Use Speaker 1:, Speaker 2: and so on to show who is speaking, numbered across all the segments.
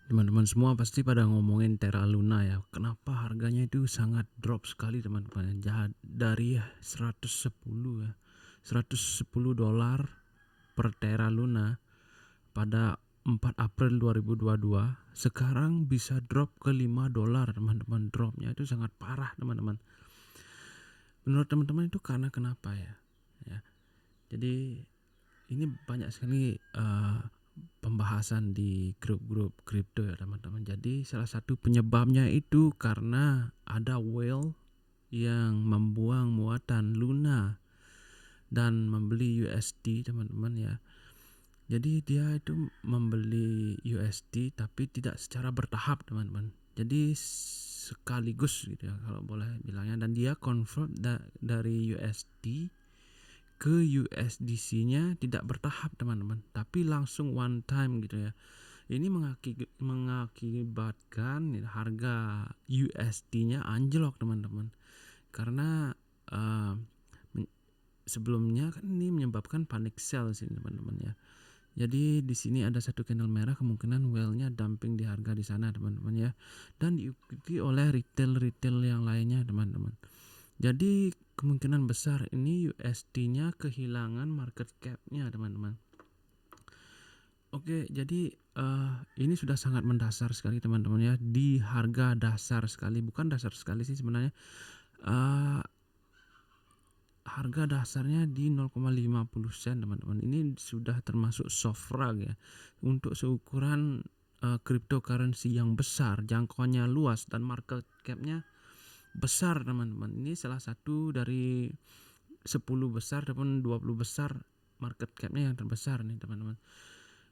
Speaker 1: Teman-teman semua pasti pada ngomongin Terra Luna ya. Kenapa harganya itu sangat drop sekali teman-teman. Dari 110 ya. $110 per Terra Luna pada 4 April 2022. Sekarang bisa drop ke $5 teman-teman. Dropnya itu sangat parah teman-teman. Menurut teman-teman itu karena kenapa ya? Jadi ini banyak sekali pembahasan di grup-grup kripto ya teman-teman. Jadi salah satu penyebabnya itu karena ada whale yang membuang muatan Luna dan membeli USD teman-teman ya. Jadi dia itu membeli USD tapi tidak secara bertahap teman-teman. Jadi sekaligus gitu ya kalau boleh bilangnya, dan dia convert dari USD ke USDC-nya tidak bertahap teman-teman, tapi langsung one time gitu ya. Ini mengakibatkan harga USD-nya anjlok teman-teman, karena uh, sebelumnya kan ini menyebabkan panic sell sih teman-teman ya. Jadi di sini ada satu candle merah, kemungkinan whale-nya dumping di harga di sana teman-teman ya, dan diikuti oleh retail yang lainnya teman-teman. Jadi kemungkinan besar ini USD-nya kehilangan market cap-nya teman-teman. Oke, jadi ini sudah sangat mendasar sekali teman-teman ya, di harga dasar sekali, bukan dasar sekali sih sebenarnya. Harga dasarnya di 0,50 sen teman-teman. Ini sudah termasuk soft rug ya. Untuk seukuran cryptocurrency yang besar, jangkauannya luas dan market cap-nya besar teman-teman. Ini salah satu dari 10 besar ataupun 20 besar market cap-nya yang terbesar nih teman-teman.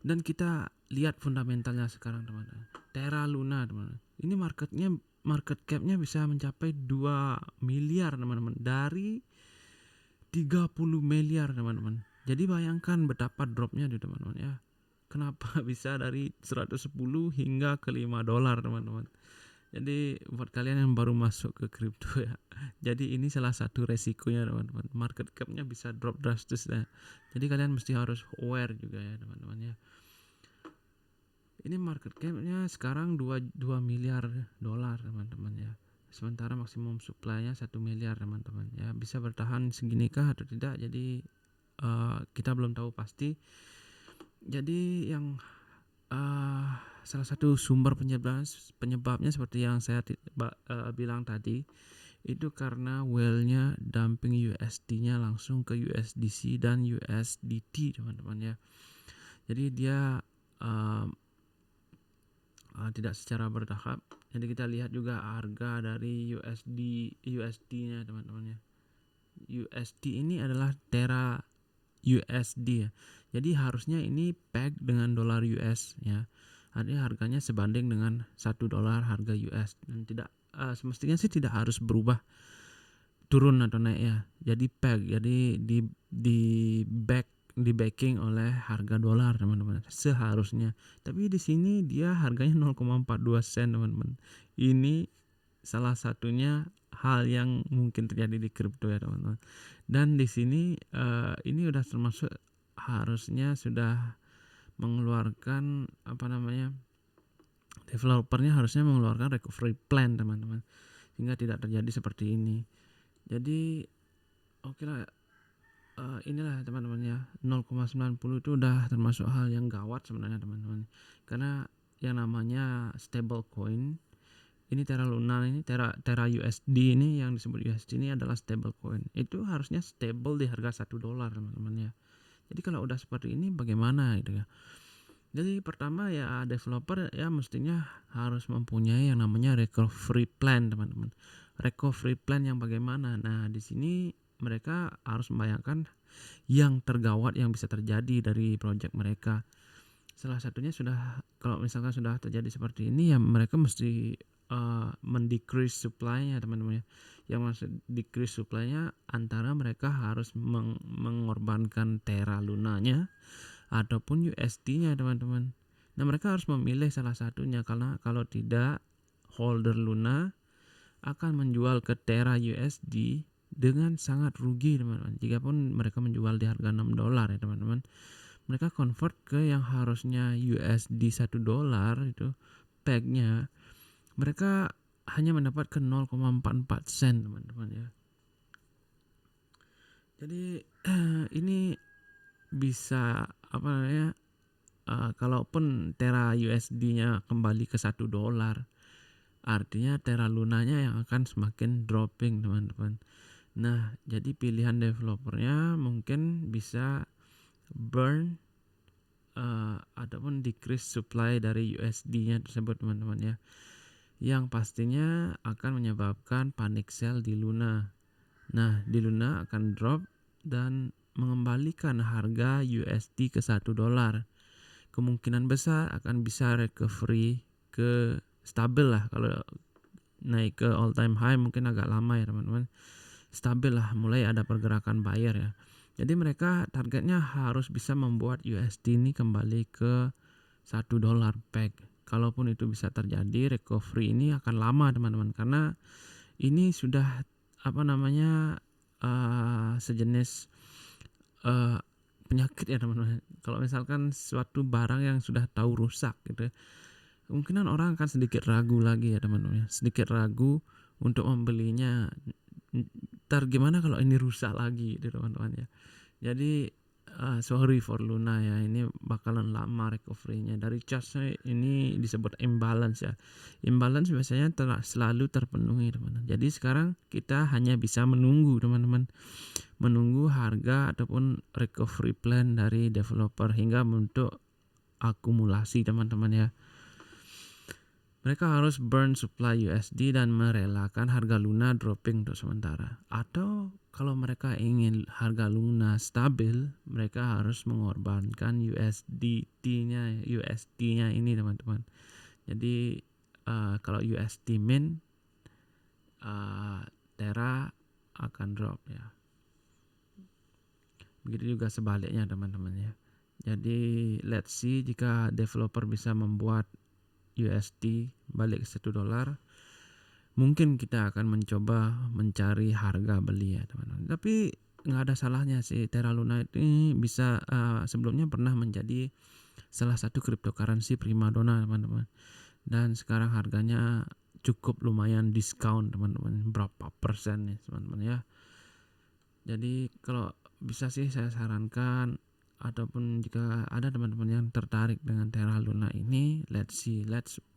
Speaker 1: Dan kita lihat fundamentalnya sekarang teman-teman. Terra Luna teman-teman. Ini market cap-nya bisa mencapai 2 miliar teman-teman, dari 30 miliar teman-teman. Jadi bayangkan betapa dropnya di teman-teman ya. Kenapa bisa dari 110 hingga ke $5 teman-teman. Jadi buat kalian yang baru masuk ke kripto ya, jadi ini salah satu resikonya teman-teman. Market cap-nya bisa drop drastis ya. Jadi kalian mesti harus aware juga ya teman-teman ya. Ini market cap-nya sekarang 2 miliar dolar teman-teman ya. Sementara maksimum supply-nya 1 miliar teman-teman ya. Bisa bertahan seginikah atau tidak, jadi kita belum tahu pasti. Jadi yang salah satu sumber penyebabnya seperti yang saya bilang tadi, itu karena whale-nya dumping USD-nya langsung ke USDC dan USDT teman-teman ya. Jadi dia tidak secara bertahap. Jadi kita lihat juga harga dari USD-nya teman-teman ya. USD ini adalah Terra USD ya. Jadi harusnya ini peg dengan dolar US ya. Artinya harganya sebanding dengan $1 harga US, dan tidak semestinya sih tidak harus berubah turun atau naik ya. Jadi peg, jadi di backing oleh harga dolar teman-teman seharusnya. Tapi di sini dia harganya 0,42 sen teman-teman. Ini salah satunya hal yang mungkin terjadi di kripto ya teman-teman. Dan di sini ini udah termasuk, harusnya sudah mengeluarkan developernya harusnya mengeluarkan recovery plan teman-teman, sehingga tidak terjadi seperti ini. Jadi oke lah, inilah teman-teman ya, 0,90 itu udah termasuk hal yang gawat sebenarnya teman-teman, karena yang namanya stable coin ini, Terra Luna ini, Terra USD ini, yang disebut USD ini adalah stable coin. Itu harusnya stable di harga $1 teman-teman ya. Jadi kalau udah seperti ini bagaimana gitu ya. Jadi pertama ya, developer ya mestinya harus mempunyai yang namanya recovery plan teman-teman. Recovery plan yang bagaimana? Nah di sini mereka harus membayangkan yang tergawat yang bisa terjadi dari project mereka. Salah satunya kalau misalkan sudah terjadi seperti ini ya, mereka mesti mendecrease supply-nya teman-teman ya. Yang maksud decrease supply-nya, antara mereka harus mengorbankan Terra Lunanya ataupun USD-nya teman-teman. Nah mereka harus memilih salah satunya, karena kalau tidak, holder Luna akan menjual ke Terra USD dengan sangat rugi teman-teman. Jikapun mereka menjual di harga $6 ya teman-teman, mereka convert ke yang harusnya USD $1 itu peg-nya, mereka hanya mendapatkan 0,44 sen teman-teman ya. Jadi ini bisa apa namanya, kalaupun Terra USD-nya kembali ke $1, artinya Terra Lunanya yang akan semakin dropping teman-teman. Nah, jadi pilihan developernya mungkin bisa burn ataupun decrease supply dari USD-nya tersebut teman-teman ya. Yang pastinya akan menyebabkan panic sell di Luna. Nah, di Luna akan drop dan mengembalikan harga USD ke $1. Kemungkinan besar akan bisa recovery ke stabil lah. Kalau naik ke all time high mungkin agak lama ya teman-teman. Stabil lah, mulai ada pergerakan buyer ya. Jadi mereka targetnya harus bisa membuat USD ini kembali ke $1 peg. Kalaupun itu bisa terjadi, recovery ini akan lama teman-teman, karena ini sudah apa namanya sejenis penyakit ya teman-teman. Kalau misalkan suatu barang yang sudah tahu rusak gitu, kemungkinan orang akan sedikit ragu lagi ya teman-teman. Sedikit ragu untuk membelinya. Ntar gimana kalau ini rusak lagi gitu teman-teman ya. Jadi sorry for Luna ya, ini bakalan lama recovery-nya. Dari chartnya ini disebut imbalance ya. Imbalance biasanya selalu terpenuhi teman-teman. Jadi sekarang kita hanya bisa menunggu teman-teman, menunggu harga ataupun recovery plan dari developer hingga bentuk akumulasi teman-teman ya. Mereka harus burn supply USD dan merelakan harga Luna dropping untuk sementara. Atau kalau mereka ingin harga Luna stabil, mereka harus mengorbankan USD-nya ini teman-teman. Jadi kalau USD min, Terra akan drop ya. Begitu juga sebaliknya teman-teman ya. Jadi let's see jika developer bisa membuat USD balik ke $1, mungkin kita akan mencoba mencari harga beli ya teman-teman. Tapi nggak ada salahnya sih, Terra Luna ini bisa sebelumnya pernah menjadi salah satu cryptocurrency primadona teman-teman. Dan sekarang harganya cukup lumayan diskon teman-teman, berapa persen nih teman-teman ya. Jadi kalau bisa sih saya sarankan, ataupun jika ada teman-teman yang tertarik dengan Terra Luna ini, let's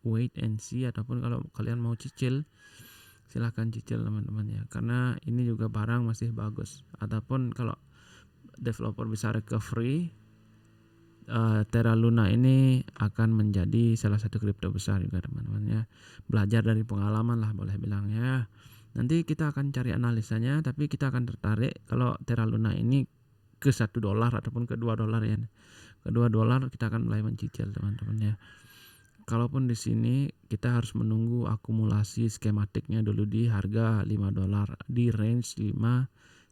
Speaker 1: wait and see. Ataupun kalau kalian mau cicil, silahkan cicil teman-teman ya, karena ini juga barang masih bagus. Ataupun kalau developer bisa recovery, Terra Luna ini akan menjadi salah satu kripto besar juga teman-teman ya. Belajar dari pengalaman lah boleh bilang ya. Nanti kita akan cari analisanya, tapi kita akan tertarik kalau Terra Luna ini ke $1 ataupun ke $2 ya. Ke $2 kita akan mulai mencicil teman-teman ya. Kalaupun di sini kita harus menunggu akumulasi skematiknya dulu di harga $5, di range 5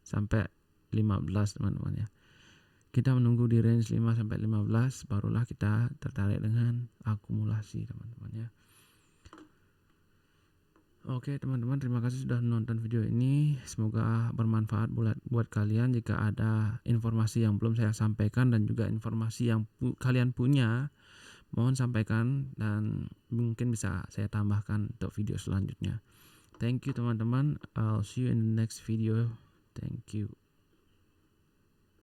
Speaker 1: sampai 15 teman-teman ya. Kita menunggu di range 5 sampai 15 barulah kita tertarik dengan akumulasi teman-teman ya. Oke teman-teman, terima kasih sudah menonton video ini. Semoga bermanfaat buat kalian. Jika ada informasi yang belum saya sampaikan dan juga informasi yang kalian punya, mohon sampaikan dan mungkin bisa saya tambahkan untuk video selanjutnya. Thank you teman-teman. I'll see you in the next video. Thank you.